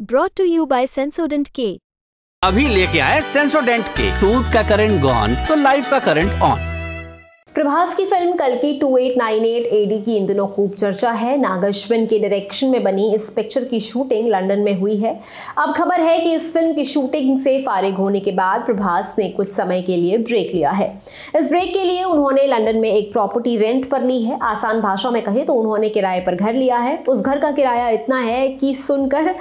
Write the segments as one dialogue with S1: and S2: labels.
S1: Brought to you by Sensodyne K।
S2: अभी लेके आए सेंसोडेंट के। टूथ का करंट गॉन तो लाइफ का करंट ऑन।
S3: प्रभास की फिल्म कल्कि 2898 एडी की इन दिनों खूब चर्चा है। नाग अश्विन के डायरेक्शन में बनी इस पिक्चर की शूटिंग लंदन में हुई है। अब खबर है कि इस फिल्म की शूटिंग से फारिग होने के बाद प्रभास ने कुछ समय के लिए ब्रेक लिया है। इस ब्रेक के लिए उन्होंने लंदन में एक प्रॉपर्टी रेंट पर ली है। आसान भाषा में कहें तो उन्होंने किराए पर घर लिया है। उस घर का किराया इतना है कि सुनकर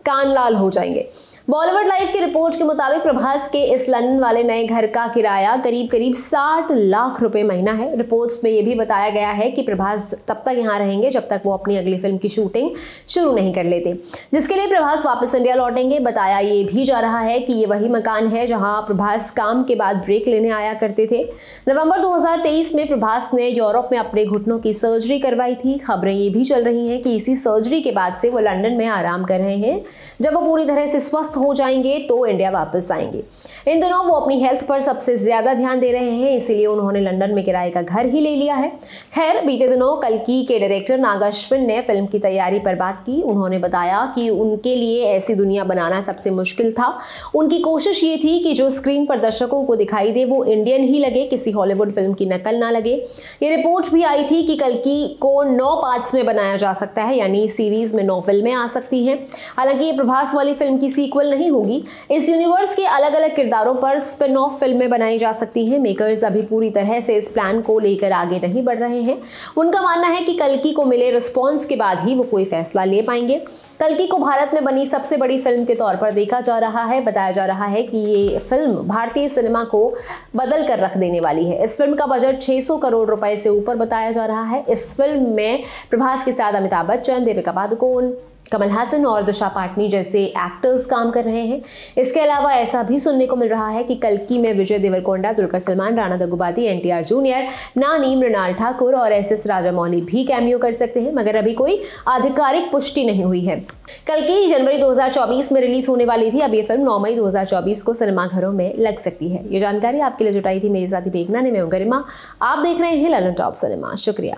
S3: कान लाल हो जाएंगे। बॉलीवुड लाइव की रिपोर्ट के मुताबिक प्रभास के इस लंदन वाले नए घर का किराया करीब 60 लाख रुपए महीना है। रिपोर्ट्स में यह भी बताया गया है कि प्रभास तब तक यहां रहेंगे जब तक वो अपनी अगली फिल्म की शूटिंग शुरू नहीं कर लेते, जिसके लिए प्रभास वापस इंडिया लौटेंगे। बताया ये भी जा रहा है कि ये वही मकान है जहां प्रभास काम के बाद ब्रेक लेने आया करते थे। नवंबर 2023 में प्रभास ने यूरोप में अपने घुटनों की सर्जरी करवाई थी। खबरें ये भी चल रही हैं कि इसी सर्जरी के बाद से वो लंदन में आराम कर रहे हैं। जब वो पूरी तरह से स्वस्थ हो जाएंगे तो इंडिया वापस आएंगे। इन दिनों वो अपनी हेल्थ पर सबसे ज्यादा ध्यान दे रहे हैं, इसीलिए उन्होंने लंदन में किराए का घर ही ले लिया है। खैर, बीते दिनों कल्कि के डायरेक्टर नाग अश्विन ने फिल्म की तैयारी पर बात की। उन्होंने बताया कि उनके लिए ऐसी दुनिया बनाना सबसे मुश्किल था। उनकी कोशिश ये थी कि जो स्क्रीन पर दर्शकों को दिखाई दे वो इंडियन ही लगे, किसी हॉलीवुड फिल्म की नकल ना लगे। ये रिपोर्ट भी आई थी कि कल्कि को 9 पार्ट्स में बनाया जा सकता है, यानी सीरीज में 9 फिल्में आ सकती हैं। हालांकि ये प्रभास वाली फिल्म की सीक्वल नहीं होगी। इस यूनिवर्स के अलग अलग किरदारों पर स्पिन ऑफ फिल्में बनाई जा सकती हैं। मेकर्स अभी पूरी तरह से इस प्लान को लेकर आगे नहीं बढ़ रहे हैं। उनका मानना है कि कल्कि को मिले रिस्पॉन्स के बाद ही वो कोई फैसला ले पाएंगे। कल्कि को भारत में बनी सबसे बड़ी फिल्म के तौर पर देखा जा रहा है। बताया जा रहा है कि ये फिल्म भारतीय सिनेमा को बदल कर रख देने वाली है। इस फिल्म का बजट 600 करोड़ रुपए से ऊपर बताया जा रहा है। इस फिल्म में प्रभास के साथ अमिताभ बच्चन, दीपिका पादुकोण, कमल हासन और दिशा पाटनी जैसे एक्टर्स काम कर रहे हैं। इसके अलावा ऐसा भी सुनने को मिल रहा है कि कल्कि में विजय देवरकोंडा, दुलकर सलमान, राणा दग्गुबाती, एनटीआर जूनियर, नानी, मृणाल ठाकुर और एसएस राजामौली भी कैमियो कर सकते हैं, मगर अभी कोई आधिकारिक पुष्टि नहीं हुई है। कल्कि जनवरी 2024 में रिलीज होने वाली थी। अब ये फिल्म 9 मई 2024 को सिनेमाघरों में लग सकती है। ये जानकारी आपके लिए जुटाई थी मेरे साथी बेगना ने। मैं हूं गरिमा, आप देख रहे हैं ललन टॉप सिनेमा। शुक्रिया।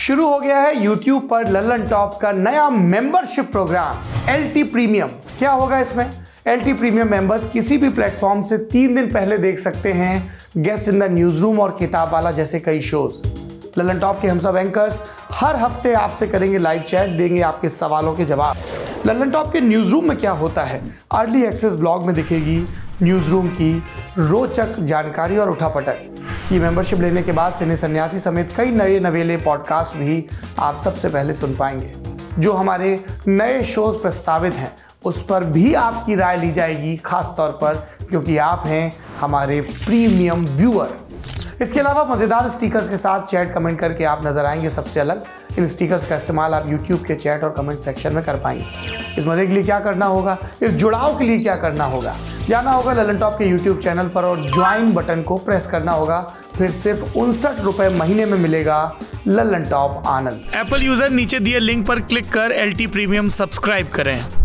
S4: शुरू हो गया है YouTube पर ललन टॉप का नया मेंबरशिप प्रोग्राम LT प्रीमियम। क्या होगा इसमें? LT प्रीमियम मेंबर्स किसी भी प्लेटफॉर्म से 3 दिन पहले देख सकते हैं guest in the news room और किताब वाला जैसे कई शोज। ललन टॉप के हम सब एंकर्स हर हफ्ते आपसे करेंगे लाइव चैट, देंगे आपके सवालों के जवाब। ललन टॉप के न्यूज रूम में क्या होता है, अर्ली एक्सेस ब्लॉग में दिखेगी न्यूज रूम की रोचक जानकारी और उठापटक। ये मेंबरशिप लेने के बाद सिने सन्यासी समेत कई नए नवेले पॉडकास्ट भी आप सबसे पहले सुन पाएंगे। जो हमारे नए शोज प्रस्तावित हैं उस पर भी आपकी राय ली जाएगी, खास तौर पर क्योंकि आप हैं हमारे प्रीमियम व्यूअर। इसके अलावा मज़ेदार स्टिकर्स के साथ चैट कमेंट करके आप नजर आएंगे सबसे अलग। इन स्टिकर्स का इस्तेमाल आप YouTube के चैट और कमेंट सेक्शन में कर पाएंगे। इस मजे के लिए क्या करना होगा, इस जुड़ाव के लिए क्या करना होगा, जाना होगा ललन टॉप के YouTube चैनल पर और ज्वाइन बटन को प्रेस करना होगा। फिर सिर्फ 59 रुपए महीने में मिलेगा ललन टॉप आनंद।
S5: एप्पल यूजर नीचे दिए लिंक पर क्लिक कर LT प्रीमियम सब्सक्राइब करें।